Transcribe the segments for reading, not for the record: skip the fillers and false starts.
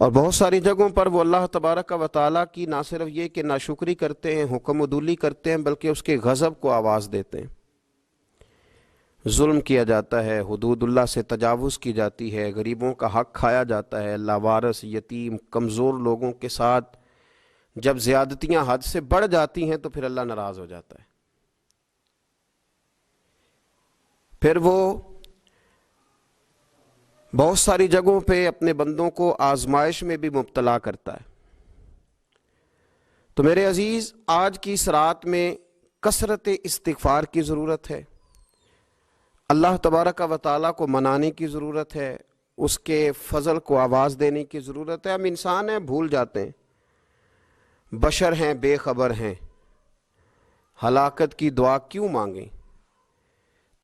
اور بہت ساری جگہوں پر وہ اللہ تبارک و تعالیٰ کی نہ صرف یہ کہ ناشکری کرتے ہیں، حکم عدولی کرتے ہیں، بلکہ اس کے غضب کو آواز دیتے ہیں۔ ظلم کیا جاتا ہے، حدود اللہ سے تجاوز کی جاتی ہے، غریبوں کا حق کھایا جاتا ہے، لاوارث، یتیم، کمزور لوگوں کے ساتھ جب زیادتیاں حد سے بڑھ جاتی ہیں تو پھر اللہ ناراض ہو جاتا ہے۔ پھر وہ بہت ساری جگہوں پہ اپنے بندوں کو آزمائش میں بھی مبتلا کرتا ہے۔ تو میرے عزیز، آج کی اس رات میں کثرت استغفار کی ضرورت ہے، اللہ تبارک و تعالیٰ کو منانے کی ضرورت ہے، اس کے فضل کو آواز دینے کی ضرورت ہے۔ ہم انسان ہیں، بھول جاتے ہیں، بشر ہیں، بے خبر ہیں، ہلاکت کی دعا کیوں مانگیں؟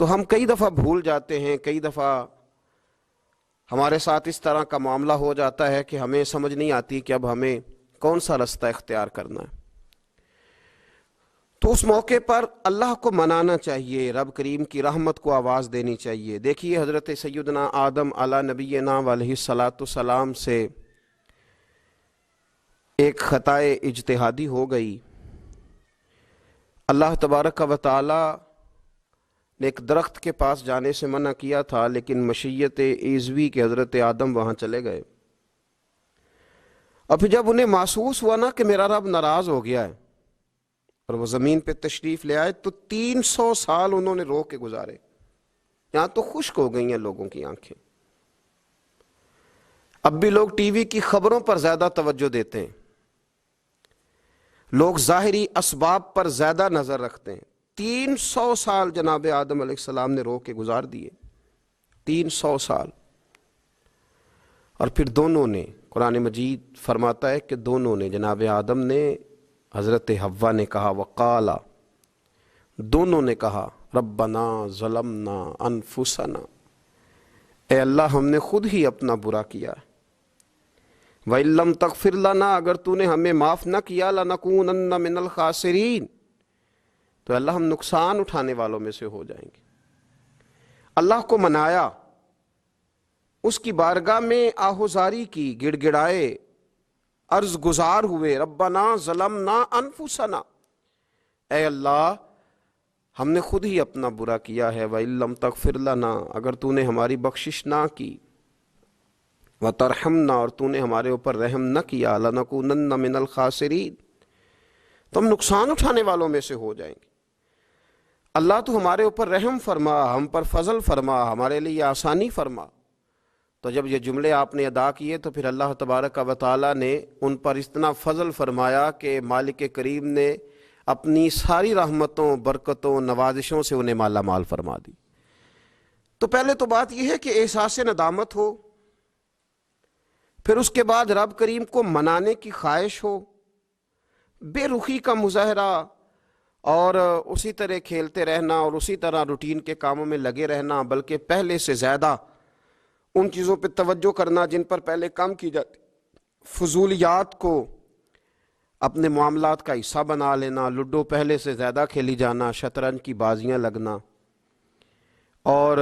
تو ہم کئی دفعہ بھول جاتے ہیں، کئی دفعہ ہمارے ساتھ اس طرح کا معاملہ ہو جاتا ہے کہ ہمیں سمجھ نہیں آتی کہ اب ہمیں کون سا رستہ اختیار کرنا ہے۔ تو اس موقع پر اللہ کو منانا چاہیے، رب کریم کی رحمت کو آواز دینی چاہیے۔ دیکھیے حضرت سیدنا آدم علی نبینا علیہ الصلاۃ والسلام سے ایک خطائے اجتہادی ہو گئی۔ اللہ تبارک و تعالی نے ایک درخت کے پاس جانے سے منع کیا تھا، لیکن مشیت عزوی کے حضرت آدم وہاں چلے گئے۔ اور پھر جب انہیں محسوس ہوا نا کہ میرا رب ناراض ہو گیا ہے اور وہ زمین پہ تشریف لے آئے، تو 300 سال انہوں نے رو کے گزارے۔ یہاں تو خشک ہو گئی ہیں لوگوں کی آنکھیں۔ اب بھی لوگ ٹی وی کی خبروں پر زیادہ توجہ دیتے ہیں، لوگ ظاہری اسباب پر زیادہ نظر رکھتے ہیں۔ 300 سال جناب آدم علیہ السلام نے رو کے گزار دیے، 300 سال۔ اور پھر دونوں نے، قرآن مجید فرماتا ہے کہ دونوں نے، جناب آدم نے، حضرت حوا نے کہا، وقالا، دونوں نے کہا، ربنا ظلمنا انفسنا، اے اللہ ہم نے خود ہی اپنا برا کیا ہے، وَإِن لَّمْ تَغْفِرْ لَنَا، اگر تو نے ہمیں معاف نہ کیا، لَنَكُونَنَّ مِنَ الْخَاسِرِينَ، تو اللہ ہم نقصان اٹھانے والوں میں سے ہو جائیں گے۔ اللہ کو منایا، اس کی بارگاہ میں آہوزاری کی، گڑ گڑائے، عرض گزار ہوئے، ربنا ظلمنا انفسنا، اے اللہ ہم نے خود ہی اپنا برا کیا ہے، وَإِن لَّمْ تَغْفِرْ لَنَا، اگر تو نے ہماری بخشش نہ کی، وَتَرْحَمْنَا، اور تو نے ہمارے اوپر رحم نہ کیا، لَنَكُونَنَّ مِنَ الْخَاسِرِينَ، تو ہم نقصان اٹھانے والوں میں سے ہو جائیں گے۔ اللہ تو ہمارے اوپر رحم فرما، ہم پر فضل فرما، ہمارے لیے آسانی فرما۔ تو جب یہ جملے آپ نے ادا کیے تو پھر اللہ تبارک و تعالیٰ نے ان پر اتنا فضل فرمایا کہ مالک کریم نے اپنی ساری رحمتوں، برکتوں، نوازشوں سے انہیں مالا مال فرما دی۔ تو پہلے تو بات یہ ہے کہ احساس ندامت ہو، پھر اس کے بعد رب کریم کو منانے کی خواہش ہو، بے رخی کا مظاہرہ، اور اسی طرح کھیلتے رہنا اور اسی طرح روٹین کے کاموں میں لگے رہنا، بلکہ پہلے سے زیادہ ان چیزوں پہ توجہ کرنا جن پر پہلے کام کی جاتی، فضولیات کو اپنے معاملات کا حصہ بنا لینا، لوڈو پہلے سے زیادہ کھیلی جانا، شطرنج کی بازیاں لگنا، اور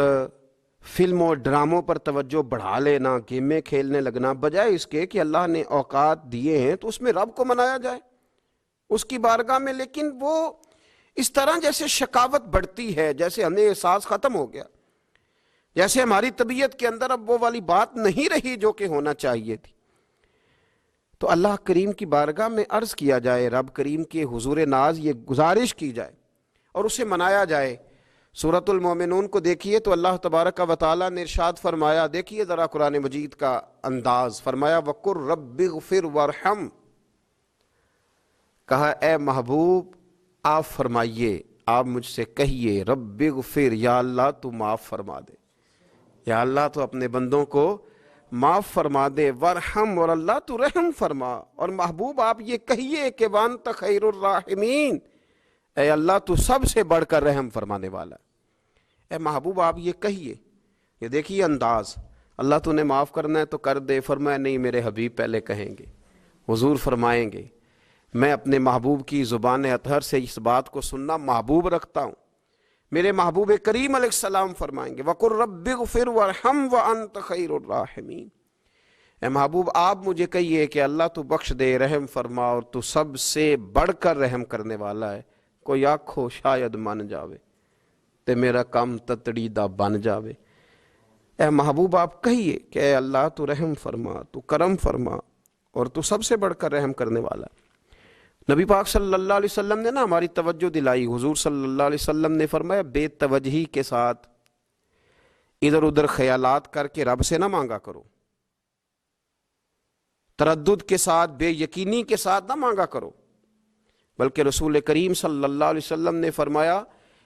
فلموں اور ڈراموں پر توجہ بڑھا لینا، گیمیں کھیلنے لگنا، بجائے اس کے کہ اللہ نے اوقات دیے ہیں تو اس میں رب کو منایا جائے اس کی بارگاہ میں۔ لیکن وہ اس طرح جیسے شکاوت بڑھتی ہے، جیسے ہمیں احساس ختم ہو گیا، جیسے ہماری طبیعت کے اندر اب وہ والی بات نہیں رہی جو کہ ہونا چاہیے تھی۔ تو اللہ کریم کی بارگاہ میں عرض کیا جائے، رب کریم کے حضور ناز یہ گزارش کی جائے اور اسے منایا جائے۔ سورۃ المومنون کو دیکھیے تو اللہ تبارک و تعالیٰ نے ارشاد فرمایا، دیکھیے ذرا قرآن مجید کا انداز، فرمایا وَقُلْ رَبِّ اغْفِرْ وَارْحَمْ، کہا اے محبوب آپ فرمائیے، آپ مجھ سے کہیے، رب اغفر، یا اللہ تو معاف فرما دے، یا اللہ تو اپنے بندوں کو معاف فرما دے، ورحم، اور اللہ تو رحم فرما، اور محبوب آپ یہ کہیے کہ وانت خیر الراحمین، اے اللہ تو سب سے بڑھ کر رحم فرمانے والا، اے محبوب آپ یہ کہیے۔ یہ دیکھیے انداز، اللہ تو نے معاف کرنا ہے تو کر دے، فرمایا نہیں میرے حبیب پہلے کہیں گے، حضور فرمائیں گے، میں اپنے محبوب کی زبان اطہر سے اس بات کو سننا محبوب رکھتا ہوں۔ میرے محبوب کریم علیہ السلام فرمائیں گے وَقُلْ رَبِّ اغْفِرْ وَارْحَمْ وَأَنْتَ خَيْرُ الرَّاحِمِينَ، اے محبوب آپ مجھے کہیے کہ اللہ تو بخش دے، رحم فرما، اور تو سب سے بڑھ کر رحم کرنے والا ہے، کوئی آکھو شاید من جاوے تے میرا کام تتڑی دا بن جاوے۔ اے محبوب آپ کہیے کہ اے اللہ تو رحم فرما، تو کرم فرما، اور تو سب سے بڑھ کر رحم کرنے والا ہے۔ نبی پاک صلی اللہ علیہ وسلم نے نا ہماری توجہ دلائی۔ حضور صلی اللہ علیہ وسلم نے فرمایا بے توجہی کے ساتھ ادھر ادھر خیالات کر کے رب سے نہ مانگا کرو، تردد کے ساتھ، بے یقینی کے ساتھ نہ مانگا کرو، بلکہ رسول کریم صلی اللہ علیہ وسلم نے فرمایا،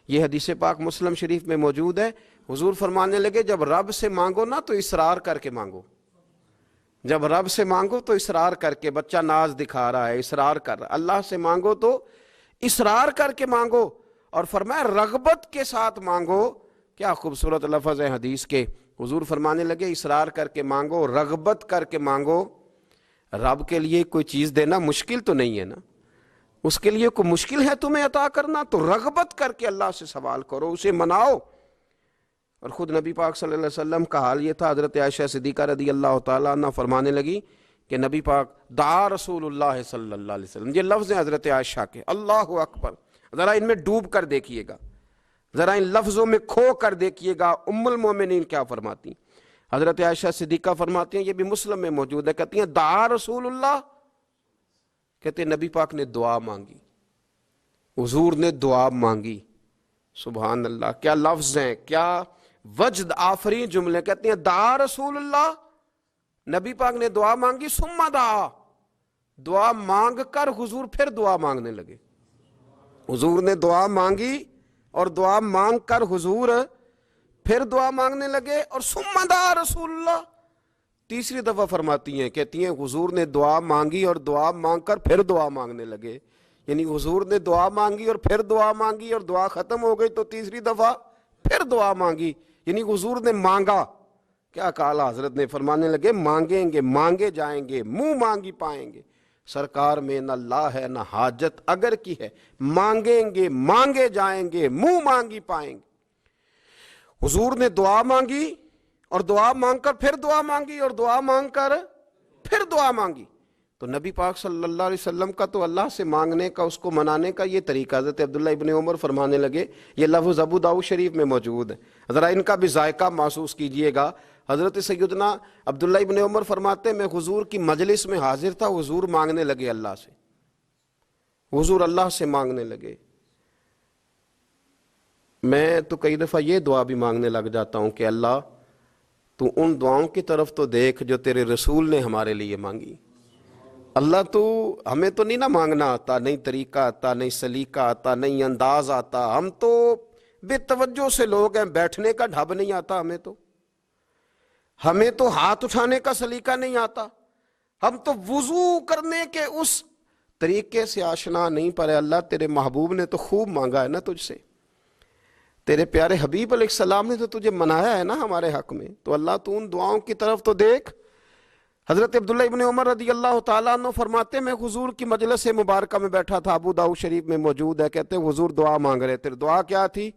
یہ حدیث پاک مسلم شریف میں موجود ہے، حضور فرمانے لگے جب رب سے مانگو نا تو اصرار کر کے مانگو، جب رب سے مانگو تو اصرار کر کے، بچہ ناز دکھا رہا ہے اصرار کر رہا ہے، اللہ سے مانگو تو اصرار کر کے مانگو، اور فرمایا رغبت کے ساتھ مانگو۔ کیا خوبصورت لفظ ہے حدیث کے، حضور فرمانے لگے اصرار کر کے مانگو، رغبت کر کے مانگو۔ رب کے لیے کوئی چیز دینا مشکل تو نہیں ہے نا، اس کے لیے کوئی مشکل ہے تمہیں عطا کرنا؟ تو رغبت کر کے اللہ سے سوال کرو، اسے مناؤ۔ اور خود نبی پاک صلی اللہ علیہ وسلم کا حال یہ تھا، حضرت عائشہ صدیقہ رضی اللہ تعالیٰ عنہ فرمانے لگی کہ نبی پاک دعا رسول اللہ صلی اللہ علیہ وسلم، یہ لفظ ہیں حضرت عائشہ کے، اللہ اکبر، ذرا ان میں ڈوب کر دیکھیے گا، ذرا ان لفظوں میں کھو کر دیکھیے گا ام المومنین کیا فرماتی ہیں۔ حضرت عائشہ صدیقہ فرماتی ہیں، یہ بھی مسلم میں موجود ہے، کہتی ہیں دعا رسول اللہ، کہتے ہیں نبی پاک نے دعا مانگی، حضور نے دعا مانگی۔ سبحان اللہ، کیا لفظ ہیں، کیا وجد آفرین جملے۔ کہتے ہیں دعا رسول اللہ، نبی پاک نے دعا مانگی، ثم دعا، دعا مانگ کر حضور پھر دعا مانگنے لگے۔ حضور نے دعا مانگی اور دعا مانگ کر حضور پھر دعا مانگنے لگے، اور ثم دعا رسول اللہ، تیسری دفعہ فرماتی ہیں، کہتی ہیں حضور نے دعا مانگی اور دعا مانگ کر پھر دعا مانگنے لگے، یعنی حضور نے دعا مانگی اور پھر دعا مانگی، اور دعا ختم ہو گئی تو تیسری دفعہ پھر دعا مانگی، یعنی حضور نے مانگا۔ کیا کہا حضرت نے، فرمانے لگے مانگیں گے مانگے جائیں گے، منہ مانگی پائیں گے، سرکار میں نہ لا ہے نہ حاجت اگر کی ہے، مانگیں گے مانگے جائیں گے، منہ مانگی پائیں گے۔ حضور نے دعا مانگی اور دعا مانگ کر پھر دعا مانگی، اور دعا مانگ کر پھر دعا مانگی۔ تو نبی پاک صلی اللہ علیہ وسلم کا تو اللہ سے مانگنے کا، اس کو منانے کا یہ طریقہ۔ حضرت عبداللہ ابن عمر فرمانے لگے، یہ لفظ ابو داؤد شریف میں موجود ہے، ذرا ان کا بھی ذائقہ محسوس کیجئے گا۔ حضرت سیدنا عبداللہ ابن عمر فرماتے ہیں میں حضور کی مجلس میں حاضر تھا، حضور مانگنے لگے اللہ سے، حضور اللہ سے مانگنے لگے۔ میں تو کئی دفعہ یہ دعا بھی مانگنے لگ جاتا ہوں کہ اللہ تو ان دعاؤں کی طرف تو دیکھ جو تیرے رسول نے ہمارے لیے مانگی۔ اللہ تو ہمیں تو نہیں نہ مانگنا آتا، نہیں طریقہ آتا، نہیں سلیقہ آتا، نہیں انداز آتا، ہم تو بے توجہ سے لوگ ہیں، بیٹھنے کا ڈھب نہیں آتا ہمیں تو ہاتھ اٹھانے کا سلیقہ نہیں آتا، ہم تو وضو کرنے کے اس طریقے سے آشنا نہیں، پر اللہ تیرے محبوب نے تو خوب مانگا ہے نا تجھ سے، تیرے پیارے حبیب علیہ السلام نے تو تجھے منایا ہے نا ہمارے حق میں، تو اللہ تو ان دعاؤں کی طرف تو دیکھ۔ حضرت عبداللہ ابن عمر رضی اللہ تعالیٰ عنہ فرماتے میں حضور کی مجلس مبارکہ میں بیٹھا تھا، ابو داؤد شریف میں موجود ہے، کہتے ہیں حضور دعا مانگ رہے تھے۔ دعا کیا تھی؟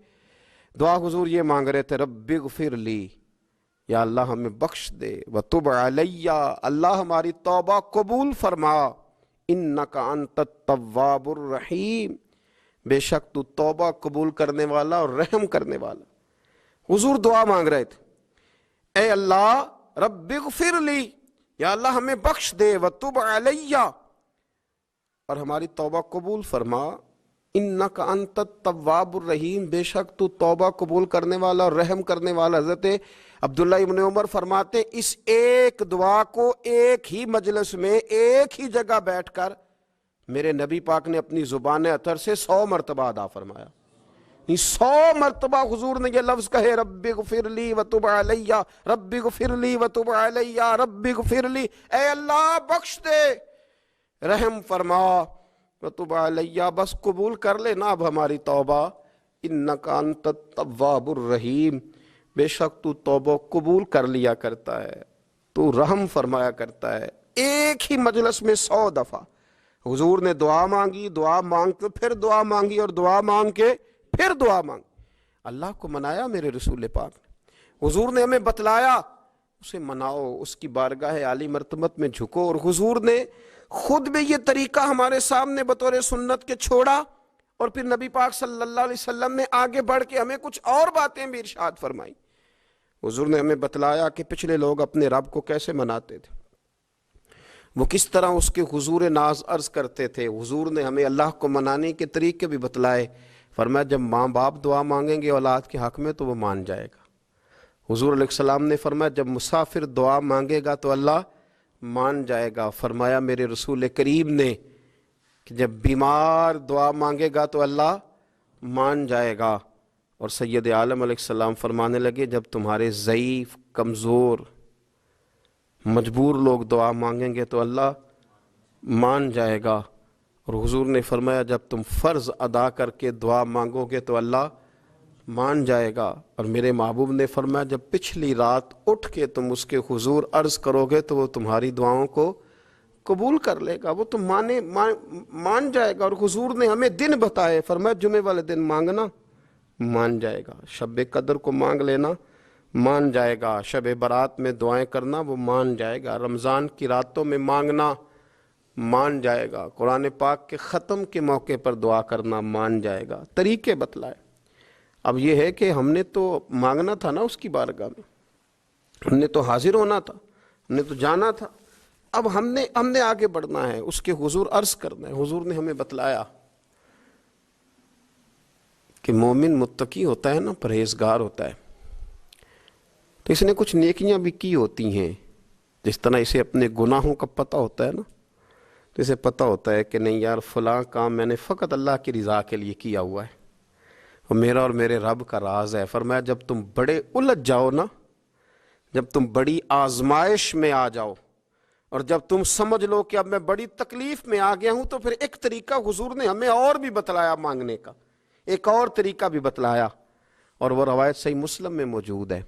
دعا حضور یہ مانگ رہے تھے، رب اغفر لی، یا اللہ ہمیں بخش دے، وتب علی، اللہ ہماری توبہ قبول فرما، انک انت التواب الرحیم، بے شک تو توبہ قبول کرنے والا اور رحم کرنے والا۔ حضور دعا مانگ رہے تھے، اے اللہ رب اغفر لی، یا اللہ ہمیں بخش دے، وتب علی، اور ہماری توبہ قبول فرما، انک انت التواب الرحیم، بے شک تو توبہ قبول کرنے والا اور رحم کرنے والا۔ حضرت عبداللہ ابن عمر فرماتے اس ایک دعا کو ایک ہی مجلس میں ایک ہی جگہ بیٹھ کر میرے نبی پاک نے اپنی زبان اطہر سے 100 مرتبہ ادا فرمایا۔ 100 مرتبہ حضور نے یہ لفظ کہے، رب اغفر لی وتب علی، رب اغفر لی وتب علی، رب اغفر لی، اے اللہ بخش دے، رحم فرما، وتب علی، بس قبول کر لے نا اب ہماری توبہ، انک انت التواب الرحیم، بے شک تو توبہ قبول کر لیا کرتا ہے، تو رحم فرمایا کرتا ہے۔ ایک ہی مجلس میں 100 دفعہ حضور نے دعا مانگی، دعا مانگ کے پھر دعا مانگی، اور دعا مانگ کے پھر دعا مانگی۔ اللہ کو منایا میرے رسول پاک نے، حضور نے ہمیں بتلایا اسے مناؤ، اس کی بارگاہ عالی مرتبت میں جھکو. اور حضور نے خود بھی یہ طریقہ ہمارے سامنے بطور سنت کے چھوڑا، اور پھر نبی پاک صلی اللہ علیہ وسلم نے آگے بڑھ کے ہمیں کچھ اور باتیں بھی ارشاد فرمائی. حضور نے ہمیں بتلایا کہ پچھلے لوگ اپنے رب کو کیسے مناتے تھے، وہ کس طرح اس کے حضور ناز عرض کرتے تھے. حضور نے ہمیں اللہ کو منانے کے طریقے بھی بتلائے. فرمایا جب ماں باپ دعا مانگیں گے اولاد کے حق میں تو وہ مان جائے گا. حضور علیہ السلام نے فرمایا جب مسافر دعا مانگے گا تو اللہ مان جائے گا. فرمایا میرے رسول کریم نے کہ جب بیمار دعا مانگے گا تو اللہ مان جائے گا. اور سید عالم علیہ السلام فرمانے لگے جب تمہارے ضعیف، کمزور، مجبور لوگ دعا مانگیں گے تو اللہ مان جائے گا. اور حضور نے فرمایا جب تم فرض ادا کر کے دعا مانگو گے تو اللہ مان جائے گا. اور میرے محبوب نے فرمایا جب پچھلی رات اٹھ کے تم اس کے حضور عرض کرو گے تو وہ تمہاری دعاؤں کو قبول کر لے گا، وہ تم مان جائے گا. اور حضور نے ہمیں دن بتائے، فرمایا جمعے والے دن مانگنا مان جائے گا، شب قدر کو مانگ لینا مان جائے گا، شب برات میں دعائیں کرنا وہ مان جائے گا، رمضان کی راتوں میں مانگنا مان جائے گا، قرآن پاک کے ختم کے موقع پر دعا کرنا مان جائے گا. طریقے بتلائے. اب یہ ہے کہ ہم نے تو مانگنا تھا نا اس کی بارگاہ میں، ہم نے تو حاضر ہونا تھا، ہم نے تو جانا تھا. اب ہم نے آگے بڑھنا ہے، اس کے حضور عرض کرنا ہے. حضور نے ہمیں بتلایا کہ مومن متقی ہوتا ہے نا، پرہیزگار ہوتا ہے، تو اس نے کچھ نیکیاں بھی کی ہوتی ہیں. جس طرح اسے اپنے گناہوں کا پتہ ہوتا ہے نا، تو اسے پتہ ہوتا ہے کہ نہیں یار فلاں کام میں نے فقط اللہ کی رضا کے لیے کیا ہوا ہے، اور میرا اور میرے رب کا راز ہے. فرمایا جب تم بڑے الجھ جاؤ نا، جب تم بڑی آزمائش میں آ جاؤ، اور جب تم سمجھ لو کہ اب میں بڑی تکلیف میں آ گیا ہوں، تو پھر ایک طریقہ حضور نے ہمیں اور بھی بتلایا مانگنے کا، ایک اور طریقہ بھی بتلایا. اور وہ روایت صحیح مسلم میں موجود ہے.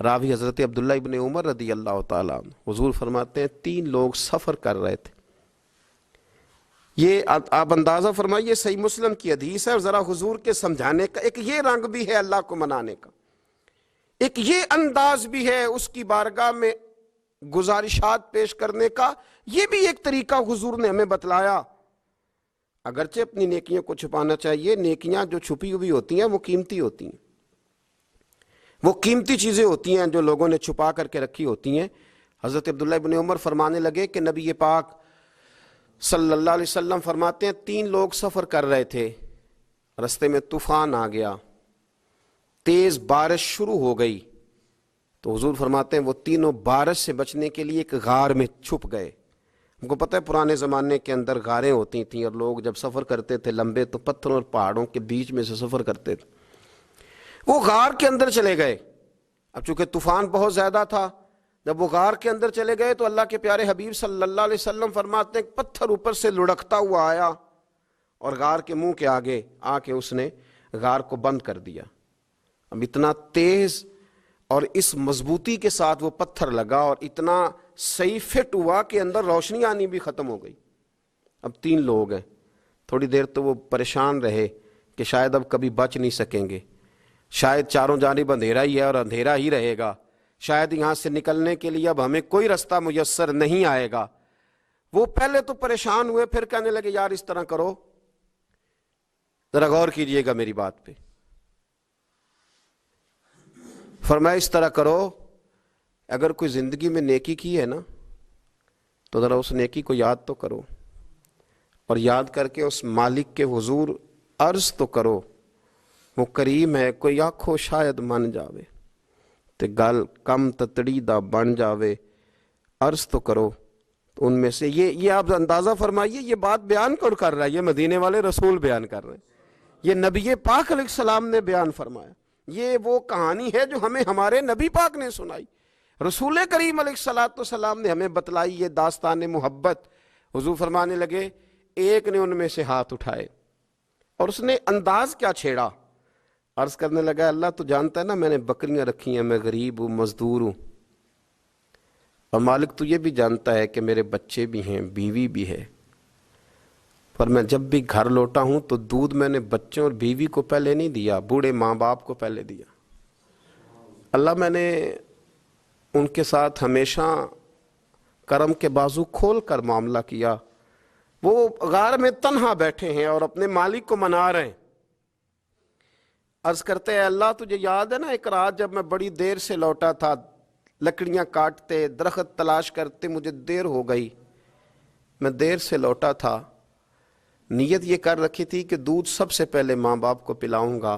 راوی حضرت عبداللہ ابن عمر رضی اللہ تعالیٰ عنہ. حضور فرماتے ہیں 3 لوگ سفر کر رہے تھے. یہ آپ اندازہ فرمائیے صحیح مسلم کی حدیث ہے، اور ذرا حضور کے سمجھانے کا ایک یہ رنگ بھی ہے اللہ کو منانے کا، ایک یہ انداز بھی ہے اس کی بارگاہ میں گزارشات پیش کرنے کا. یہ بھی ایک طریقہ حضور نے ہمیں بتلایا. اگرچہ اپنی نیکیوں کو چھپانا چاہیے، نیکیاں جو چھپی ہوئی ہوتی ہیں وہ قیمتی ہوتی ہیں، وہ قیمتی چیزیں ہوتی ہیں جو لوگوں نے چھپا کر کے رکھی ہوتی ہیں. حضرت عبداللہ ابن عمر فرمانے لگے کہ نبی پاک صلی اللہ علیہ وسلم فرماتے ہیں 3 لوگ سفر کر رہے تھے، رستے میں طوفان آ گیا، تیز بارش شروع ہو گئی. تو حضور فرماتے ہیں وہ تینوں بارش سے بچنے کے لیے ایک غار میں چھپ گئے. ہم کو پتہ ہے پرانے زمانے کے اندر غاریں ہوتی تھیں، اور لوگ جب سفر کرتے تھے لمبے تو پتھروں اور پہاڑوں کے بیچ میں سے سفر کرتے تھے. وہ غار کے اندر چلے گئے. اب چونکہ طوفان بہت زیادہ تھا، جب وہ غار کے اندر چلے گئے تو اللہ کے پیارے حبیب صلی اللہ علیہ وسلم فرماتے ہیں پتھر اوپر سے لڑکتا ہوا آیا اور غار کے منہ کے آگے آ کے اس نے غار کو بند کر دیا. اب اتنا تیز اور اس مضبوطی کے ساتھ وہ پتھر لگا اور اتنا صحیح فٹ ہوا کہ اندر روشنی آنی بھی ختم ہو گئی. اب 3 لوگ ہیں. تھوڑی دیر تو وہ پریشان رہے کہ شاید اب کبھی بچ نہیں سکیں گے، شاید چاروں جانب اندھیرا ہی ہے اور اندھیرا ہی رہے گا، شاید یہاں سے نکلنے کے لیے اب ہمیں کوئی رستہ میسر نہیں آئے گا. وہ پہلے تو پریشان ہوئے، پھر کہنے لگے یار اس طرح کرو، ذرا غور کیجئے گا میری بات پہ. فرمایا اس طرح کرو، اگر کوئی زندگی میں نیکی کی ہے نا تو ذرا اس نیکی کو یاد تو کرو، اور یاد کر کے اس مالک کے حضور عرض تو کرو. وہ کریم ہے، کوئی آنکھو شاید من جاوے تے گل کم تتڑی دا بن جاوے. عرض تو کرو. تو ان میں سے یہ آپ اندازہ فرمائیے یہ بات بیان کون کر رہا ہے؟ یہ مدینے والے رسول بیان کر رہے ہیں، یہ نبی پاک علیہ السلام نے بیان فرمایا. یہ وہ کہانی ہے جو ہمیں ہمارے نبی پاک نے سنائی، رسول کریم علیہ السلام نے ہمیں بتلائی. یہ داستان محبت. حضور فرمانے لگے ایک نے ان میں سے ہاتھ اٹھائے اور اس نے انداز کیا چھیڑا. عرض کرنے لگا اللہ تو جانتا ہے نا میں نے بکریاں رکھی ہیں، میں غریب ہوں، مزدور ہوں، اور مالک تو یہ بھی جانتا ہے کہ میرے بچے بھی ہیں، بیوی بھی ہے، پر میں جب بھی گھر لوٹا ہوں تو دودھ میں نے بچوں اور بیوی کو پہلے نہیں دیا، بوڑھے ماں باپ کو پہلے دیا. اللہ میں نے ان کے ساتھ ہمیشہ کرم کے بازو کھول کر معاملہ کیا۔ وہ غار میں تنہا بیٹھے ہیں اور اپنے مالک کو منا رہے ہیں۔ عرض کرتے ہیں اللہ تجھے یاد ہے نا ایک رات جب میں بڑی دیر سے لوٹا تھا، لکڑیاں کاٹتے درخت تلاش کرتے، مجھے دیر ہو گئی، میں دیر سے لوٹا تھا، نیت یہ کر رکھی تھی کہ دودھ سب سے پہلے ماں باپ کو پلاؤں گا۔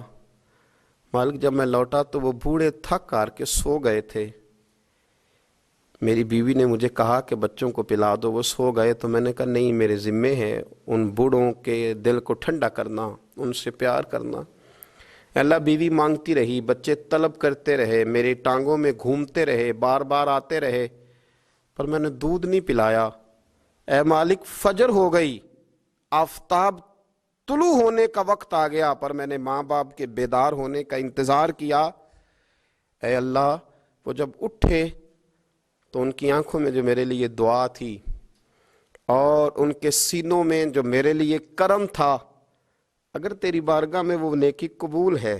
مالک جب میں لوٹا تو وہ بوڑھے تھک ہار کے سو گئے تھے۔ میری بیوی نے مجھے کہا کہ بچوں کو پلا دو، وہ سو گئے، تو میں نے کہا نہیں، میرے ذمے ہے ان بوڑھوں کے دل کو ٹھنڈا کرنا، ان سے پیار کرنا۔ اللہ بیوی مانگتی رہی، بچے طلب کرتے رہے، میری ٹانگوں میں گھومتے رہے، بار بار آتے رہے، پر میں نے دودھ نہیں پلایا۔ اے مالک فجر ہو گئی، آفتاب طلوع ہونے کا وقت آ گیا، پر میں نے ماں باپ کے بیدار ہونے کا انتظار کیا۔ اے اللہ وہ جب اٹھے تو ان کی آنکھوں میں جو میرے لیے دعا تھی اور ان کے سینوں میں جو میرے لیے کرم تھا، اگر تیری بارگاہ میں وہ نیکی قبول ہے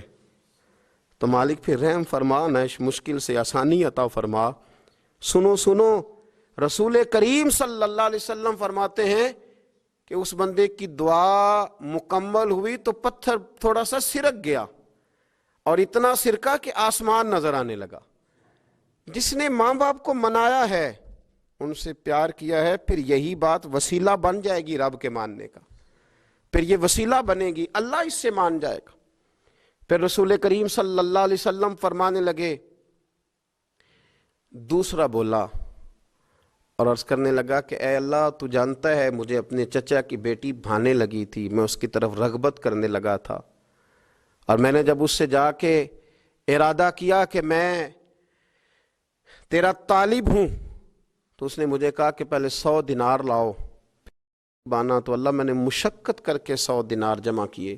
تو مالک پھر رحم فرما، نہ اس مشکل سے آسانی عطا فرما۔ سنو سنو، رسول کریم صلی اللہ علیہ وسلم فرماتے ہیں کہ اس بندے کی دعا مکمل ہوئی تو پتھر تھوڑا سا سرک گیا، اور اتنا سرکا کہ آسمان نظر آنے لگا۔ جس نے ماں باپ کو منایا ہے، ان سے پیار کیا ہے، پھر یہی بات وسیلہ بن جائے گی رب کے ماننے کا، پھر یہ وسیلہ بنے گی، اللہ اس سے مان جائے گا۔ پھر رسول کریم صلی اللہ علیہ وسلم فرمانے لگے، دوسرا بولا اور عرض کرنے لگا کہ اے اللہ تو جانتا ہے مجھے اپنے چچا کی بیٹی بھانے لگی تھی، میں اس کی طرف رغبت کرنے لگا تھا، اور میں نے جب اس سے جا کے ارادہ کیا کہ میں تیرا طالب ہوں، تو اس نے مجھے کہا کہ پہلے 100 دینار لاؤ بانا، تو اللہ میں نے مشقت کر کے 100 دینار جمع کیے،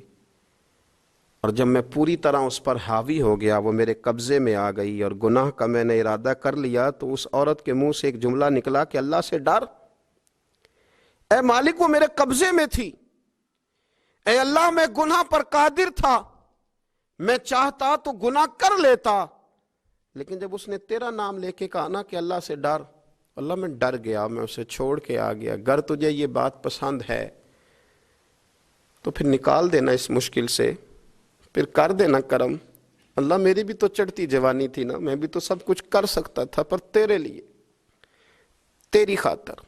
اور جب میں پوری طرح اس پر حاوی ہو گیا، وہ میرے قبضے میں آ گئی اور گناہ کا میں نے ارادہ کر لیا، تو اس عورت کے منہ سے ایک جملہ نکلا کہ اللہ سے ڈر۔ اے مالک وہ میرے قبضے میں تھی، اے اللہ میں گناہ پر قادر تھا، میں چاہتا تو گناہ کر لیتا، لیکن جب اس نے تیرا نام لے کے کہا نا کہ اللہ سے ڈر، اللہ میں ڈر گیا، میں اسے چھوڑ کے آ گیا۔ اگر تجھے یہ بات پسند ہے تو پھر نکال دینا اس مشکل سے، پھر کر دینا کرم۔ اللہ میری بھی تو چڑھتی جوانی تھی نا، میں بھی تو سب کچھ کر سکتا تھا، پر تیرے لیے، تیری خاطر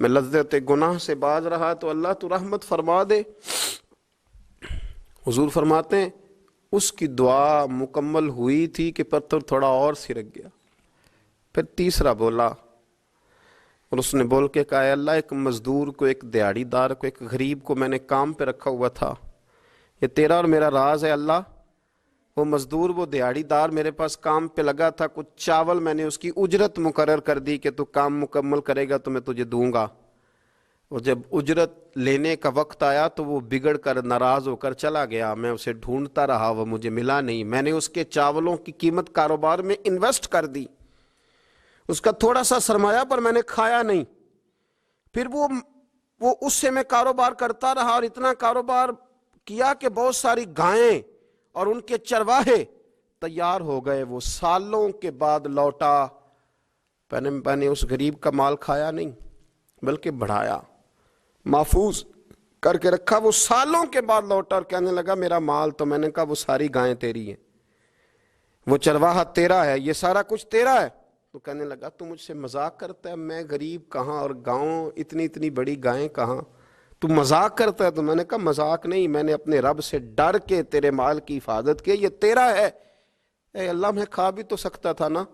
میں لذت گناہ سے باز رہا، تو اللہ تو رحمت فرما دے۔ حضور فرماتے ہیں اس کی دعا مکمل ہوئی تھی کہ پتھر تھوڑا اور سرک گیا۔ پھر تیسرا بولا، اور اس نے بول کے کہا اے اللہ ایک مزدور کو، ایک دیہڑی دار کو، ایک غریب کو میں نے کام پہ رکھا ہوا تھا، یہ تیرا اور میرا راز ہے اللہ۔ وہ مزدور، وہ دیہڑی دار میرے پاس کام پہ لگا تھا، کچھ چاول میں نے اس کی اجرت مقرر کر دی کہ تو کام مکمل کرے گا تو میں تجھے دوں گا۔ اور جب اجرت لینے کا وقت آیا تو وہ بگڑ کر ناراض ہو کر چلا گیا، میں اسے ڈھونڈتا رہا، وہ مجھے ملا نہیں، میں نے اس کے چاولوں کی قیمت کاروبار میں انویسٹ کر دی، اس کا تھوڑا سا سرمایہ پر میں نے کھایا نہیں۔ پھر وہ اس سے میں کاروبار کرتا رہا، اور اتنا کاروبار کیا کہ بہت ساری گائیں اور ان کے چرواہے تیار ہو گئے۔ وہ سالوں کے بعد لوٹا، میں نے اس غریب کا مال کھایا نہیں بلکہ بڑھایا، محفوظ کر کے رکھا۔ وہ سالوں کے بعد لوٹا اور کہنے لگا میرا مال، تو میں نے کہا وہ ساری گائیں تیری ہیں، وہ چرواہا تیرا ہے، یہ سارا کچھ تیرا ہے۔ تو کہنے لگا تو مجھ سے مذاق کرتا ہے، میں غریب کہاں اور گاؤں اتنی بڑی گائیں کہاں، تو مذاق کرتا ہے؟ تو میں نے کہا مذاق نہیں، میں نے اپنے رب سے ڈر کے تیرے مال کی حفاظت کی، یہ تیرا ہے۔ اے اللہ میں کھا بھی تو سکتا تھا نا،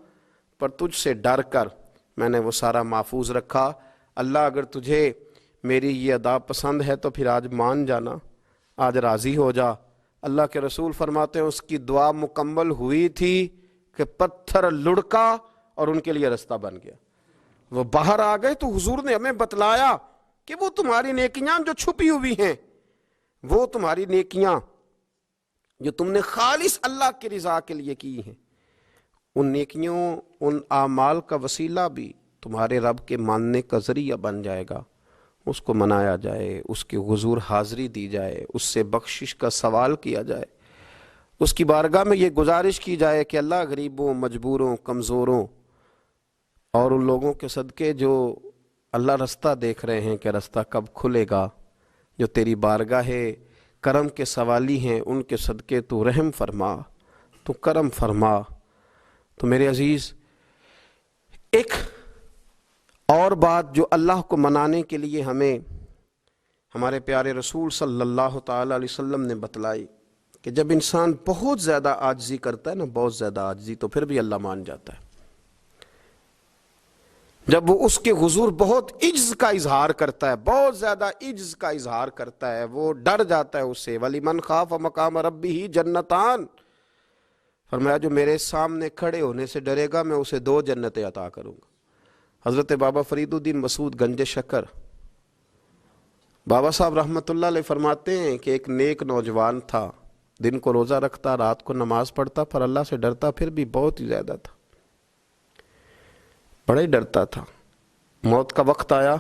پر تجھ سے ڈر کر میں نے وہ سارا محفوظ رکھا۔ اللہ اگر تجھے میری یہ ادا پسند ہے تو پھر آج مان جانا، آج راضی ہو جا۔ اللہ کے رسول فرماتے ہیں اس کی دعا مکمل ہوئی تھی کہ پتھر لڑکا اور ان کے لیے رستہ بن گیا، وہ باہر آ گئے۔ تو حضور نے ہمیں بتلایا کہ وہ تمہاری نیکیاں جو چھپی ہوئی ہیں، وہ تمہاری نیکیاں جو تم نے خالص اللہ کی رضا کے لیے کی ہیں، ان نیکیوں، ان اعمال کا وسیلہ بھی تمہارے رب کے ماننے کا ذریعہ بن جائے گا۔ اس کو منایا جائے، اس کے حضور حاضری دی جائے، اس سے بخشش کا سوال کیا جائے، اس کی بارگاہ میں یہ گزارش کی جائے کہ اللہ غریبوں، مجبوروں، کمزوروں اور ان لوگوں کے صدقے جو اللہ رستہ دیکھ رہے ہیں کہ رستہ کب کھلے گا، جو تیری بارگاہ کرم کے سوالی ہیں، ان کے صدقے تو رحم فرما، تو کرم فرما۔ تو میرے عزیز، ایک اور بات جو اللہ کو منانے کے لیے ہمیں ہمارے پیارے رسول صلی اللہ تعالی علیہ وسلم نے بتلائی کہ جب انسان بہت زیادہ عاجزی کرتا ہے نا، بہت زیادہ عاجزی، تو پھر بھی اللہ مان جاتا ہے۔ جب وہ اس کے حضور بہت عجز کا اظہار کرتا ہے، بہت زیادہ عجز کا اظہار کرتا ہے، وہ ڈر جاتا ہے اس سے۔ وَلِمَنْ خَافَ مَقَامَ رَبِّهِ جَنَّتَانِ، فرمایا جو میرے سامنے کھڑے ہونے سے ڈرے گا میں اسے 2 جنتیں عطا کروں گا۔ حضرت بابا فرید الدین مسعود گنج شکر بابا صاحب رحمۃ اللہ علیہ فرماتے ہیں کہ ایک نیک نوجوان تھا، دن کو روزہ رکھتا، رات کو نماز پڑھتا، پر اللہ سے ڈرتا پھر بھی بہت ہی زیادہ تھا، بڑا ہی ڈرتا تھا۔ موت کا وقت آیا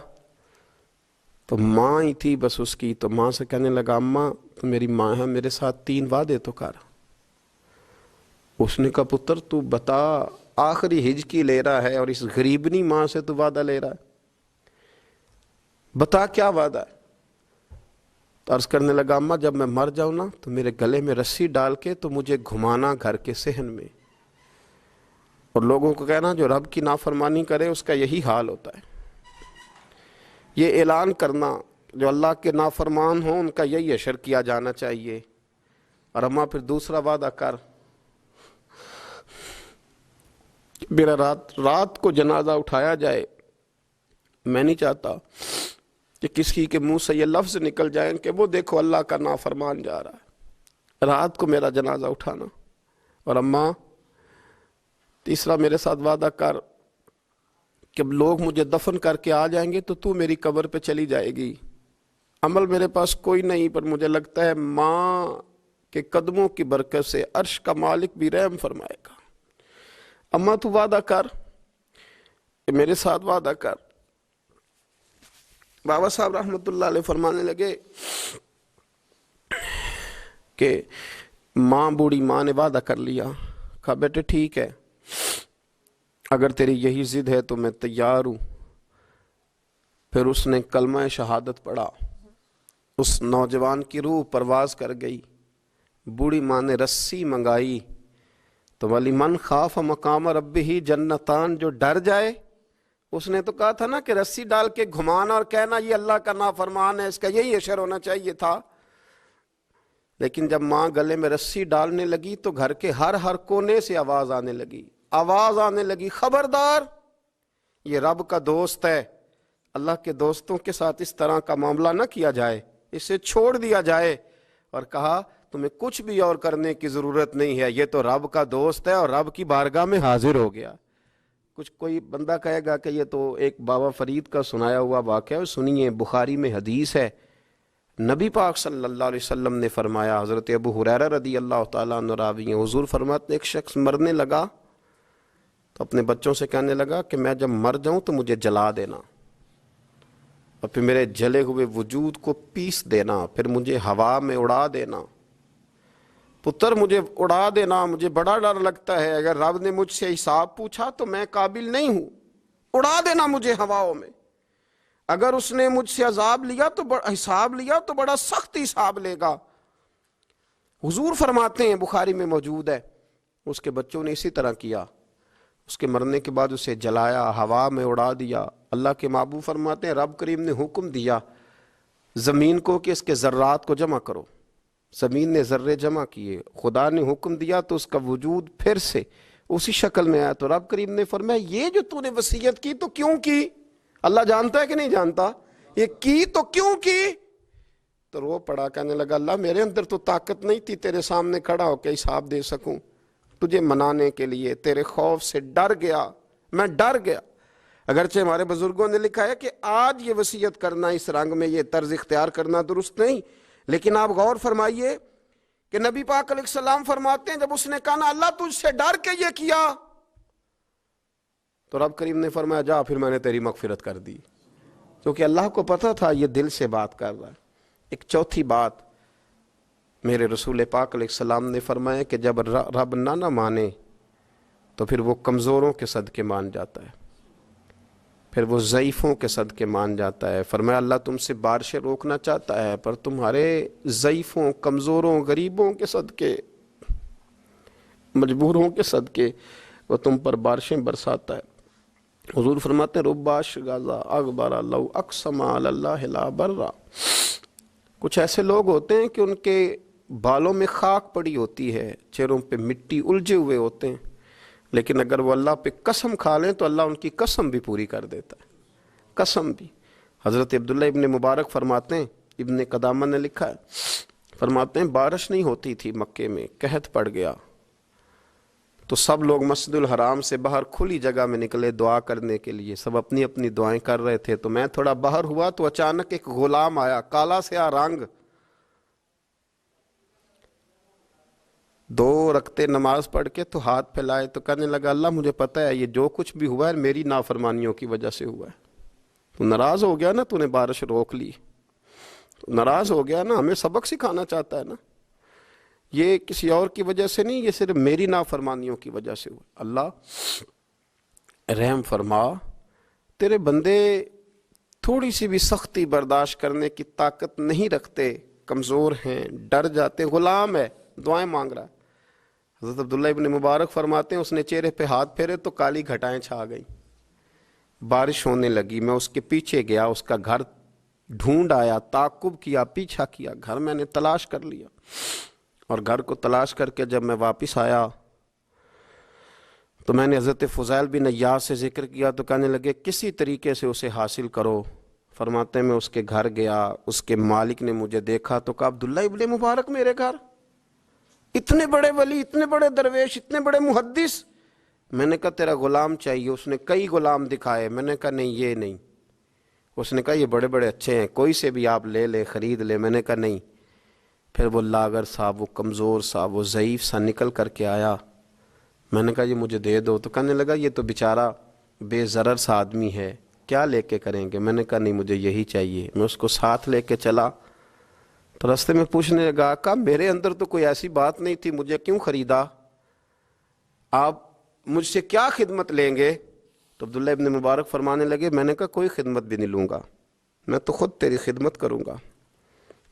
تو ماں ہی تھی بس اس کی، تو ماں سے کہنے لگا اماں تو میری ماں ہے، میرے ساتھ 3 وعدے تو کر۔ اس نے کہا پتر تو بتا، آخری ہجکی لے رہا ہے اور اس غریبنی ماں سے تو وعدہ لے رہا ہے، بتا کیا وعدہ ہے؟ تو عرض کرنے لگا اماں جب میں مر جاؤں نا تو میرے گلے میں رسی ڈال کے تو مجھے گھمانا گھر کے صحن میں، اور لوگوں کو کہنا جو رب کی نافرمانی کرے اس کا یہی حال ہوتا ہے۔ یہ اعلان کرنا جو اللہ کے نافرمان ہوں ان کا یہی اشر کیا جانا چاہیے۔ اور اماں پھر دوسرا وعدہ کر، میرا رات کو جنازہ اٹھایا جائے، میں نہیں چاہتا کہ کسی کے منہ سے یہ لفظ نکل جائیں کہ وہ دیکھو اللہ کا نافرمان جا رہا ہے، رات کو میرا جنازہ اٹھانا۔ اور اماں تیسرا میرے ساتھ وعدہ کر کہ لوگ مجھے دفن کر کے آ جائیں گے تو میری قبر پہ چلی جائے گی، عمل میرے پاس کوئی نہیں، پر مجھے لگتا ہے ماں کے قدموں کی برکت سے عرش کا مالک بھی رحم فرمائے گا۔ اماں تو وعدہ کر، میرے ساتھ وعدہ کر۔ بابا صاحب رحمۃ اللہ علیہ فرمانے لگے کہ ماں، بوڑھی ماں نے وعدہ کر لیا، کہا بیٹے ٹھیک ہے، اگر تیری یہی ضد ہے تو میں تیار ہوں۔ پھر اس نے کلمہ شہادت پڑھا، اس نوجوان کی روح پرواز کر گئی، بوڑھی ماں نے رسی منگائی، تو وَلِمَنْ خَافَ مَقَامَ رَبِّهِ جَنَّتَانِ، جو ڈر جائے، اس نے تو کہا تھا نا کہ رسی ڈال کے گھمانا اور کہنا یہ اللہ کا نافرمان ہے، اس کا یہی اشر ہونا چاہیے تھا۔ لیکن جب ماں گلے میں رسی ڈالنے لگی تو گھر کے ہر کونے سے آواز آنے لگی، خبردار یہ رب کا دوست ہے، اللہ کے دوستوں کے ساتھ اس طرح کا معاملہ نہ کیا جائے، اسے چھوڑ دیا جائے۔ اور کہا تمہیں کچھ بھی اور کرنے کی ضرورت نہیں ہے، یہ تو رب کا دوست ہے اور رب کی بارگاہ میں حاضر ہو گیا۔ کچھ کوئی بندہ کہے گا کہ یہ تو ایک بابا فرید کا سنایا ہوا واقعہ ہے، سنیے، بخاری میں حدیث ہے، نبی پاک صلی اللہ علیہ وسلم نے فرمایا، حضرت ابو ہریرہ رضی اللہ تعالیٰ عنہ راوی ہیں، حضور فرماتے ایک شخص مرنے لگا تو اپنے بچوں سے کہنے لگا کہ میں جب مر جاؤں تو مجھے جلا دینا، اور پھر میرے جلے ہوئے وجود کو پیس دینا، پھر مجھے ہوا میں اڑا دینا۔ پتر مجھے اڑا دینا، مجھے بڑا ڈر لگتا ہے، اگر رب نے مجھ سے حساب پوچھا تو میں قابل نہیں ہوں، اڑا دینا مجھے ہواؤں میں۔ اگر اس نے مجھ سے عذاب لیا تو حساب لیا تو بڑا سخت حساب لے گا۔ حضور فرماتے ہیں، بخاری میں موجود ہے، اس کے بچوں نے اسی طرح کیا، اس کے مرنے کے بعد اسے جلایا، ہوا میں اڑا دیا۔ اللہ کے محبوب فرماتے ہیں رب کریم نے حکم دیا زمین کو کہ اس کے ذرات کو جمع کرو، زمین نے ذرے جمع کیے، خدا نے حکم دیا تو اس کا وجود پھر سے اسی شکل میں آیا۔ تو رب کریم نے فرمایا یہ جو تو نے وصیت کی تو کیوں کی؟ اللہ جانتا ہے کہ نہیں جانتا؟ یہ کی تو کیوں کی؟ تو رو پڑا، کہنے لگا اللہ میرے اندر تو طاقت نہیں تھی تیرے سامنے کھڑا ہو کے حساب دے سکوں، تجھے منانے کے لیے تیرے خوف سے ڈر گیا، میں ڈر گیا۔ اگرچہ ہمارے بزرگوں نے لکھا ہے کہ آج یہ وصیت کرنا، اس رنگ میں یہ طرز اختیار کرنا درست نہیں، لیکن آپ غور فرمائیے کہ نبی پاک علیہ السلام فرماتے ہیں جب اس نے کہا نا اللہ تجھ سے ڈر کے یہ کیا، تو رب کریم نے فرمایا جا پھر میں نے تیری مغفرت کر دی، کیونکہ اللہ کو پتہ تھا یہ دل سے بات کر رہا ہے۔ ایک چوتھی بات میرے رسول پاک علیہ السلام نے فرمایا کہ جب رب نہ مانے تو پھر وہ کمزوروں کے صدقے مان جاتا ہے۔ پھر وہ ضعیفوں کے صدقے مان جاتا ہے۔ فرمایا اللہ تم سے بارشیں روکنا چاہتا ہے، پر تمہارے ضعیفوں، کمزوروں، غریبوں کے صدقے، مجبوروں کے صدقے وہ تم پر بارشیں برساتا ہے۔ حضور فرماتے ہیں رب اشغاذا اغبر لو اقسم علی اللہ لا برا۔ کچھ ایسے لوگ ہوتے ہیں کہ ان کے بالوں میں خاک پڑی ہوتی ہے، چہروں پہ مٹی الجھے ہوئے ہوتے ہیں، لیکن اگر وہ اللہ پہ قسم کھا لیں تو اللہ ان کی قسم بھی پوری کر دیتا ہے، قسم بھی۔ حضرت عبداللہ ابن مبارک فرماتے ہیں، ابن قدامہ نے لکھا ہے، فرماتے ہیں بارش نہیں ہوتی تھی مکے میں، قحط پڑ گیا تو سب لوگ مسجد الحرام سے باہر کھلی جگہ میں نکلے دعا کرنے کے لیے، سب اپنی اپنی دعائیں کر رہے تھے۔ تو میں تھوڑا باہر ہوا تو اچانک ایک غلام آیا، کالا سیاہ رنگ، 2 رکعتیں نماز پڑھ کے تو ہاتھ پھیلائے تو کہنے لگا اللہ مجھے پتہ ہے یہ جو کچھ بھی ہوا ہے میری نافرمانیوں کی وجہ سے ہوا ہے۔ تو ناراض ہو گیا نا، تو نے بارش روک لی، تو ناراض ہو گیا نا، ہمیں سبق سکھانا چاہتا ہے نا، یہ کسی اور کی وجہ سے نہیں، یہ صرف میری نافرمانیوں کی وجہ سے ہوا۔ اللہ رحم فرما، تیرے بندے تھوڑی سی بھی سختی برداشت کرنے کی طاقت نہیں رکھتے، کمزور ہیں، ڈر جاتے، غلام ہے، دعائیں مانگ رہا ہے۔ حضرت عبداللہ ابن مبارک فرماتے ہیں اس نے چہرے پہ ہاتھ پھیرے تو کالی گھٹائیں چھا گئیں، بارش ہونے لگی۔ میں اس کے پیچھے گیا، اس کا گھر ڈھونڈ آیا، تعقب کیا، پیچھا کیا، گھر میں نے تلاش کر لیا، اور گھر کو تلاش کر کے جب میں واپس آیا تو میں نے حضرت فضیل بن عیاض سے ذکر کیا تو کہنے لگے کسی طریقے سے اسے حاصل کرو۔ فرماتے ہیں میں اس کے گھر گیا، اس کے مالک نے مجھے دیکھا تو کہا عبداللہ ابن مبارک میرے گھر، اتنے بڑے ولی، اتنے بڑے درویش، اتنے بڑے محدث۔ میں نے کہا تیرا غلام چاہیے۔ اس نے کئی غلام دکھائے، میں نے کہا نہیں یہ نہیں۔ اس نے کہا یہ بڑے بڑے اچھے ہیں، کوئی سے بھی آپ لے لے، خرید لے۔ میں نے کہا نہیں۔ پھر وہ لاغر صاحب، وہ کمزور صاحب، وہ ضعیف سا نکل کر کے آیا۔ میں نے کہا یہ مجھے دے دو، تو کہنے لگا یہ تو بیچارہ بے ضرر سا آدمی ہے، کیا لے کے کریں گے؟ میں نے کہا نہیں مجھے یہی چاہیے۔ میں اس کو ساتھ لے کے چلا تو راستے میں پوچھنے لگا آقا میرے اندر تو کوئی ایسی بات نہیں تھی، مجھے کیوں خریدا؟ آپ مجھ سے کیا خدمت لیں گے؟ تو عبداللہ ابن مبارک فرمانے لگے میں نے کہا کوئی خدمت بھی نہیں لوں گا، میں تو خود تیری خدمت کروں گا،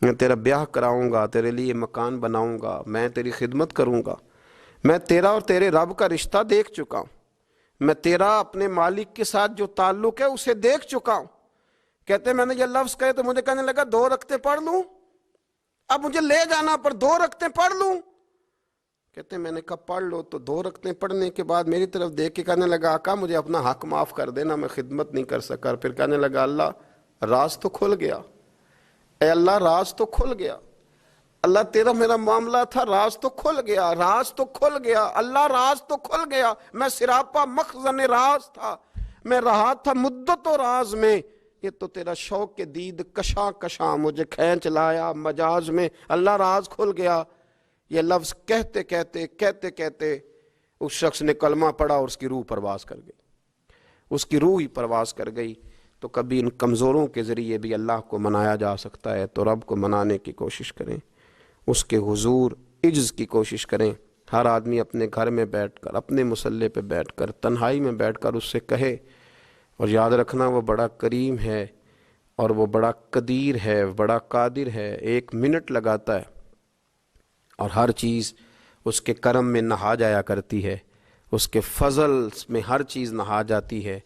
میں تیرا بیاہ کراؤں گا، تیرے لیے مکان بناؤں گا، میں تیری خدمت کروں گا۔ میں تیرا اور تیرے رب کا رشتہ دیکھ چکا ہوں، میں تیرا اپنے مالک کے ساتھ جو تعلق ہے اسے دیکھ چکا ہوں۔ کہتے میں نے یہ لفظ کہے تو مجھے کہنے لگا 2 رکعتیں پڑھ لوں، اب مجھے لے جانا پر 2 رکعتیں پڑھ لوں۔ کہتے میں نے کہا پڑھ لو۔ تو 2 رکعتیں پڑھنے کے بعد میری طرف دیکھ کے کہنے لگا آقا مجھے اپنا حق معاف کر دینا، میں خدمت نہیں کر سکا۔ پھر کہنے لگا اللہ راز تو کھل گیا، اے اللہ راز تو کھل گیا، اللہ تیرا میرا معاملہ تھا، راز تو کھل گیا، راز تو کھل گیا، اللہ راز تو کھل گیا۔ میں سراپا مخزن راز تھا، میں رہا تھا مدت و راز میں، یہ تو تیرا شوق کے دید کشاں کشاں مجھے کھینچ لایا مجاز میں، اللہ راز کھل گیا۔ یہ لفظ کہتے کہتے کہتے کہتے اس شخص نے کلمہ پڑھا اور اس کی روح پرواز کر گئی، اس کی روح ہی پرواز کر گئی۔ تو کبھی ان کمزوروں کے ذریعے بھی اللہ کو منایا جا سکتا ہے، تو رب کو منانے کی کوشش کریں، اس کے حضور عجز کی کوشش کریں۔ ہر آدمی اپنے گھر میں بیٹھ کر، اپنے مصلے پہ بیٹھ کر، تنہائی میں بیٹھ کر اس سے کہے، اور یاد رکھنا وہ بڑا کریم ہے اور وہ بڑا قدیر ہے، بڑا قادر ہے، 1 منٹ لگاتا ہے اور ہر چیز اس کے کرم میں نہا جایا کرتی ہے، اس کے فضل میں ہر چیز نہا جاتی ہے۔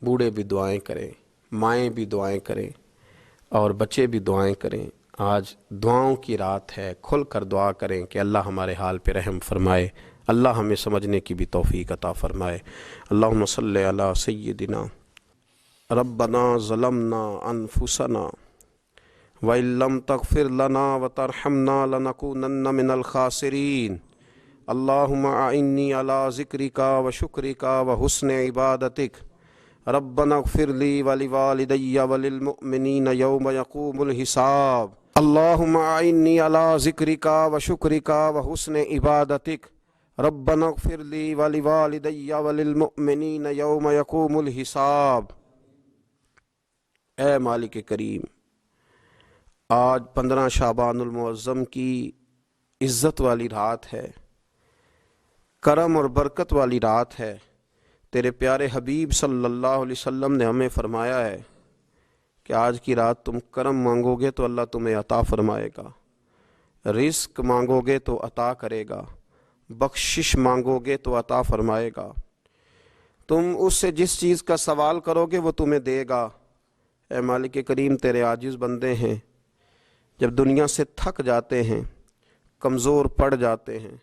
بوڑھے بھی دعائیں کریں، مائیں بھی دعائیں کریں، اور بچے بھی دعائیں کریں۔ آج دعاؤں کی رات ہے، کھل کر دعا کریں کہ اللہ ہمارے حال پہ رحم فرمائے، اللہ ہمیں سمجھنے کی بھی توفیق عطا فرمائے۔ اللہم صلی علی سیدنا ربنا ظلمنا انفسنا وَإِن لَّمْ تَغْفِرْ لَنَا وَتَرْحَمْنَا لَنَكُونَنَّ مِنَ الْخَاسِرِينَ اللہم اعنی علی ذکرک وشکرک وحسن عبادتک ربنا اغفر لی ولوالدی وللمؤمنین یوم یقوم الحساب اللہم اعنی علی ذکرک وشکرک وحسن عبادتک ربنا اغفر لی ولوالدی وللمؤمنین یوم یقوم الحساب۔ اے مالک کریم، آج 15 شعبان المعظم کی عزت والی رات ہے، کرم اور برکت والی رات ہے۔ تیرے پیارے حبیب صلی اللہ علیہ وسلم نے ہمیں فرمایا ہے کہ آج کی رات تم کرم مانگو گے تو اللہ تمہیں عطا فرمائے گا، رزق مانگو گے تو عطا کرے گا، بخشش مانگو گے تو عطا فرمائے گا، تم اس سے جس چیز کا سوال کرو گے وہ تمہیں دے گا۔ اے مالک کریم، تیرے عاجز بندے ہیں، جب دنیا سے تھک جاتے ہیں، کمزور پڑ جاتے ہیں،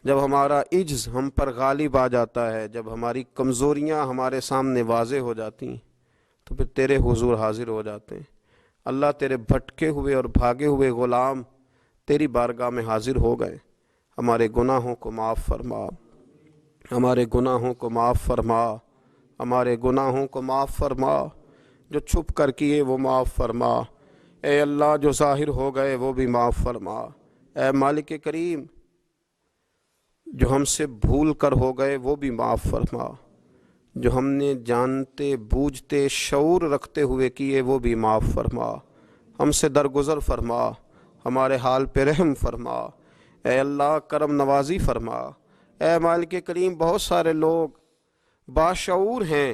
جب ہمارا عجز ہم پر غالب آ جاتا ہے، جب ہماری کمزوریاں ہمارے سامنے واضح ہو جاتی ہیں، تو پھر تیرے حضور حاضر ہو جاتے ہیں۔ اللہ، تیرے بھٹکے ہوئے اور بھاگے ہوئے غلام تیری بارگاہ میں حاضر ہو گئے۔ ہمارے گناہوں کو معاف فرما، ہمارے گناہوں کو معاف فرما، ہمارے گناہوں کو معاف فرما، جو چھپ کر کیے وہ معاف فرما۔ اے اللہ، جو ظاہر ہو گئے وہ بھی معاف فرما۔ اے مالک کریم، جو ہم سے بھول کر ہو گئے وہ بھی معاف فرما، جو ہم نے جانتے بوجھتے شعور رکھتے ہوئے کیے وہ بھی معاف فرما۔ ہم سے درگزر فرما، ہمارے حال پہ رحم فرما۔ اے اللہ، کرم نوازی فرما۔ اے مالک کریم، بہت سارے لوگ باشعور ہیں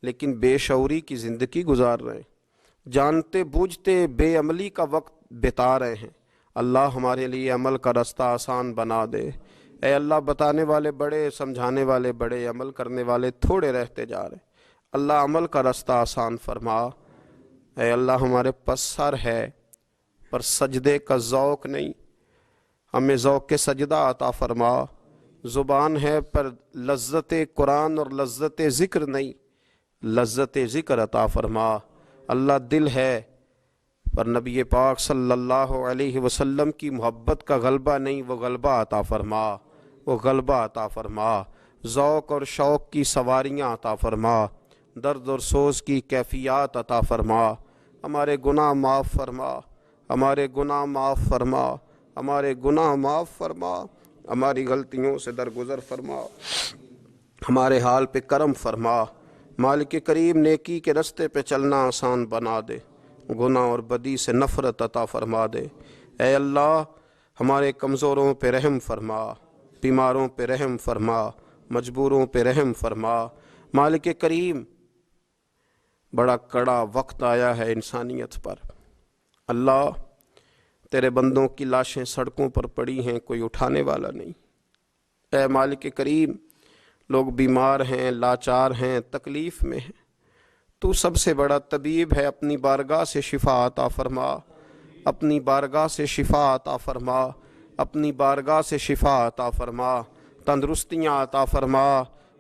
لیکن بے شعوری کی زندگی گزار رہے ہیں، جانتے بوجھتے بے عملی کا وقت بتا رہے ہیں۔ اللہ، ہمارے لیے عمل کا رستہ آسان بنا دے۔ اے اللہ، بتانے والے بڑے، سمجھانے والے بڑے، عمل کرنے والے تھوڑے رہتے جا رہے۔ اللہ، عمل کا رستہ آسان فرما۔ اے اللہ، ہمارے پاس سر ہے پر سجدے کا ذوق نہیں، ہمیں ذوق کے سجدہ عطا فرما۔ زبان ہے پر لذت قرآن اور لذت ذکر نہیں، لذت ذکر عطا فرما۔ اللہ، دل ہے پر نبی پاک صلی اللہ علیہ وسلم کی محبت کا غلبہ نہیں، وہ غلبہ عطا فرما، وہ غلبہ عطا فرما۔ ذوق اور شوق کی سواریاں عطا فرما، درد اور سوز کی کیفیات عطا فرما۔ ہمارے گناہ معاف فرما، ہمارے گناہ معاف فرما، ہمارے گناہ معاف فرما، ہماری غلطیوں سے درگزر فرما، ہمارے حال پہ کرم فرما۔ مالک کریم، نیکی کے رستے پہ چلنا آسان بنا دے، گناہ اور بدی سے نفرت عطا فرما دے۔ اے اللہ، ہمارے کمزوروں پہ رحم فرما، بیماروں پہ رحم فرما، مجبوروں پہ رحم فرما۔ مالک کریم، بڑا کڑا وقت آیا ہے انسانیت پر۔ اللہ، تیرے بندوں کی لاشیں سڑکوں پر پڑی ہیں، کوئی اٹھانے والا نہیں۔ اے مالک کریم، لوگ بیمار ہیں، لاچار ہیں، تکلیف میں ہیں، تو سب سے بڑا طبیب ہے، اپنی بارگاہ سے شفا عطا فرما، اپنی بارگاہ سے شفا عطا فرما، اپنی بارگاہ سے شفا عطا فرما، تندرستیاں عطا فرما۔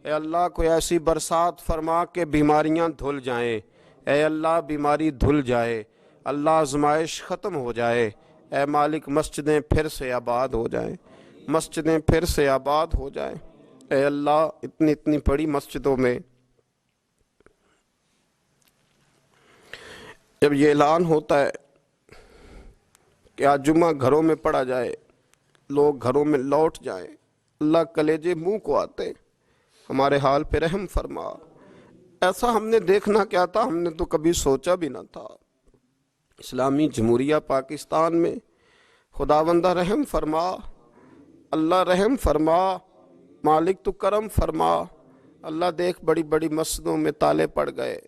اے اللہ، کوئی ایسی برسات فرما کہ بیماریاں دھل جائیں۔ اے اللہ، بیماری دھل جائے، اللہ آزمائش ختم ہو جائے۔ اے مالک، مسجدیں پھر سے آباد ہو جائیں، مسجدیں پھر سے آباد ہو جائیں۔ اے اللہ، اتنی بڑی مسجدوں میں جب یہ اعلان ہوتا ہے کہ آج جمعہ گھروں میں پڑھا جائے، لوگ گھروں میں لوٹ جائیں، اللہ کلیجے منہ کو آتے، ہمارے حال پہ رحم فرما۔ ایسا ہم نے دیکھنا کیا تھا، ہم نے تو کبھی سوچا بھی نہ تھا۔ اسلامی جمہوریہ پاکستان میں خداوندہ رحم فرما، اللہ رحم فرما، مالک تو کرم فرما۔ اللہ، دیکھ بڑی بڑی مسجدوں میں تالے پڑ گئے،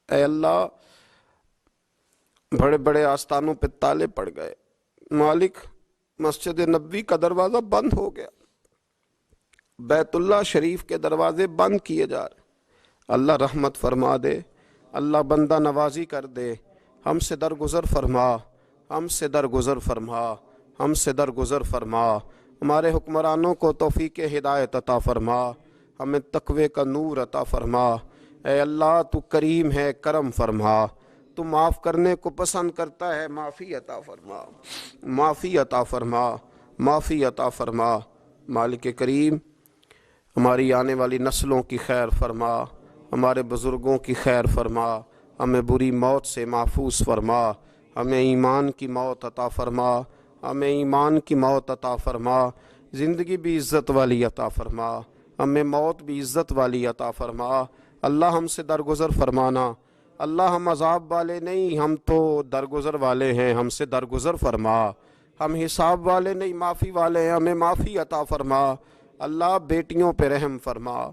اے اللہ، بڑے بڑے آستانوں پہ تالے پڑ گئے۔ مالک، مسجد نبوی کا دروازہ بند ہو گیا، بیت اللہ شریف کے دروازے بند کیے جا رہے۔ اللہ رحمت فرما دے، اللہ بندہ نوازی کر دے، ہم سے درگزر فرما، ہم سے درگزر فرما، ہم سے درگزر فرما۔ ہمارے حکمرانوں کو توفیق ہدایت عطا فرما، ہمیں تقوی کا نور عطا فرما۔ اے اللہ، تو کریم ہے، کرم فرما، تو معاف کرنے کو پسند کرتا ہے، معافی عطا فرما، معافی عطا فرما، معافی عطا فرما۔ مالک کریم، ہماری آنے والی نسلوں کی خیر فرما، ہمارے بزرگوں کی خیر فرما، ہمیں بری موت سے محفوظ فرما، ہمیں ایمان کی موت عطا فرما، ہمیں ایمان کی موت عطا فرما، زندگی بھی عزت والی عطا فرما، ہمیں موت بھی عزت والی عطا فرما۔ اللہ، ہم سے درگزر فرمانا، اللہ ہم عذاب والے نہیں، ہم تو درگزر والے ہیں، ہم سے درگزر فرما۔ ہم حساب والے نہیں، معافی والے ہیں، ہمیں معافی عطا فرما۔ اللہ، بیٹیوں پہ رحم فرما،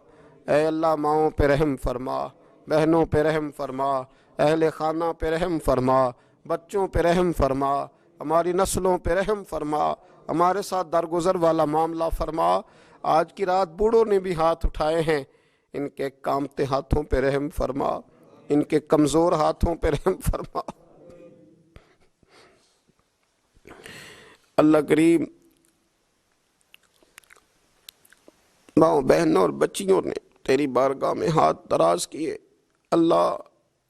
اے اللہ ماؤں پہ رحم فرما، بہنوں پہ رحم فرما، اہل خانہ پہ رحم فرما، بچوں پہ رحم فرما، ہماری نسلوں پہ رحم فرما، ہمارے ساتھ درگزر والا معاملہ فرما۔ آج کی رات بوڑھوں نے بھی ہاتھ اٹھائے ہیں، ان کے کامتے ہاتھوں پہ رحم فرما، ان کے کمزور ہاتھوں پہ رحم فرما۔ اللہ کریم ماؤں بہنوں اور بچیوں نے تیری بارگاہ میں ہاتھ دراز کیے، اللہ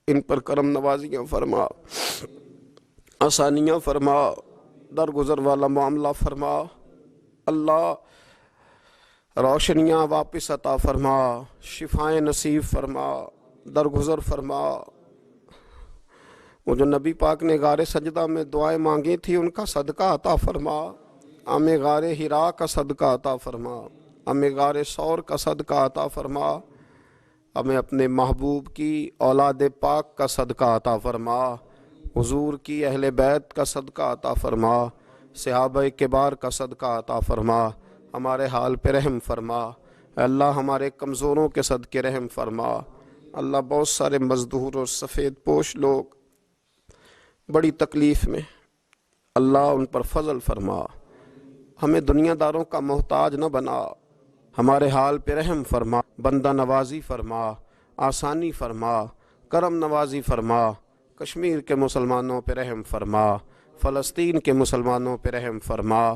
ان پر کرم نوازیاں فرما، آسانیاں فرما، درگزر والا معاملہ فرما، اللہ روشنیاں واپس عطا فرما، شفائیں نصیب فرما، درگزر فرما۔ وہ جو نبی پاک نے غار سجدہ میں دعائیں مانگی تھی ان کا صدقہ عطا فرما، ہمیں غار حرا کا صدقہ عطا فرما، ہمیں غار ثور کا صدقہ عطا فرما، ہمیں اپنے محبوب کی اولاد پاک کا صدقہ عطا فرما، حضور کی اہل بیت کا صدقہ عطا فرما، صحابہ کبار کا صدقہ عطا فرما، ہمارے حال پہ رحم فرما۔ اے اللہ ہمارے کمزوروں کے صدقے رحم فرما۔ اللہ بہت سارے مزدور اور سفید پوش لوگ بڑی تکلیف میں، اللہ ان پر فضل فرما، ہمیں دنیا داروں کا محتاج نہ بنا، ہمارے حال پہ رحم فرما، بندہ نوازی فرما، آسانی فرما، کرم نوازی فرما، کشمیر کے مسلمانوں پہ رحم فرما، فلسطین کے مسلمانوں پہ رحم فرما،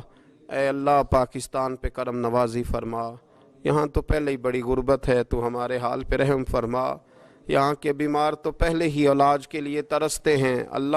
اے اللہ پاکستان پہ کرم نوازی فرما، یہاں تو پہلے ہی بڑی غربت ہے، تو ہمارے حال پہ رحم فرما، یہاں کے بیمار تو پہلے ہی علاج کے لیے ترستے ہیں، اللہ